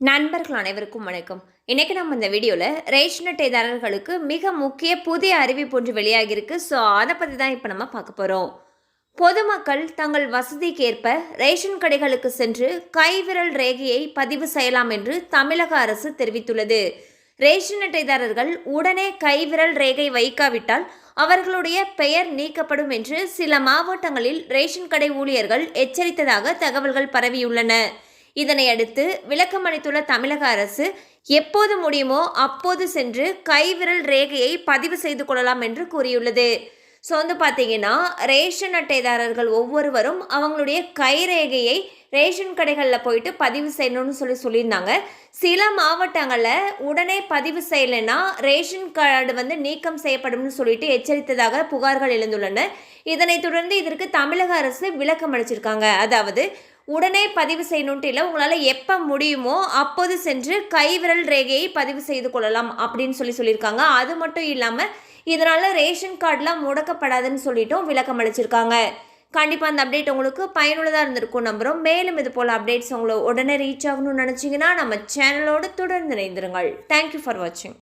நண்பர்கள் அனைவருக்கும் வணக்கம். இன்னைக்கு நம்ம இந்த வீடியோவில் ரேஷன் அட்டைதாரர்களுக்கு மிக முக்கிய புதிய அறிவிப்பு ஒன்று வெளியாகியிருக்கு. ஸோ அதை பற்றி தான் இப்போ நம்ம பார்க்க போகிறோம். பொதுமக்கள் தங்கள் வசதிக்கேற்ப ரேஷன் கடைகளுக்கு சென்று கைவிரல் ரேகையை பதிவு செய்யலாம் என்று தமிழக அரசு தெரிவித்துள்ளது. ரேஷன் அட்டைதாரர்கள் உடனே கைவிரல் ரேகை வைக்காவிட்டால் அவர்களுடைய பெயர் நீக்கப்படும் என்று சில மாவட்டங்களில் ரேஷன் கடை ஊழியர்கள் எச்சரித்ததாக தகவல்கள் பரவியுள்ளன. இதனை அடுத்து விளக்கம் அளித்துள்ள தமிழக அரசு எப்போது முடியுமோ அப்போது சென்று கைவிரல் ரேகையை பதிவு செய்து கொள்ளலாம் என்று கூறியுள்ளது. ஸோ பார்த்தீங்கன்னா ரேஷன் அட்டைதாரர்கள் ஒவ்வொருவரும் அவங்களுடைய கைரேகையை ரேஷன் கடைகளில் போயிட்டு பதிவு செய்யணும்னு சொல்லியிருந்தாங்க. சில மாவட்டங்களில் உடனே பதிவு செய்யலைன்னா ரேஷன் கார்டு நீக்கம் செய்யப்படும்னு சொல்லிட்டு எச்சரித்ததாக புகார்கள் எழுந்துள்ளன. இதனைத் தொடர்ந்து இதற்கு தமிழக அரசு விளக்கம் அளிச்சிருக்காங்க. அதாவது உடனே பதிவு செய்யணுன்ட்டு இல்லை, உங்களால் எப்போ முடியுமோ அப்போது சென்று கைவிரல் ரேகையை பதிவு செய்து கொள்ளலாம் அப்படின்னு சொல்லியிருக்காங்க. அது மட்டும் இல்லாமல் இதனால் ரேஷன் கார்டெலாம் முடக்கப்படாதுன்னு சொல்லிட்டும் விளக்கம் அளிச்சிருக்காங்க. கண்டிப்பாக அந்த அப்டேட் உங்களுக்கு பயனுள்ளதாக இருந்திருக்கும் நம்புகிறோம். மேலும் இது போல் அப்டேட்ஸ் உங்களை உடனே ரீச் ஆகணும்னு நினச்சிங்கன்னா நம்ம சேனலோடு தொடர்ந்து இணைந்திருங்கள். தேங்க்யூ ஃபார் வாட்சிங்.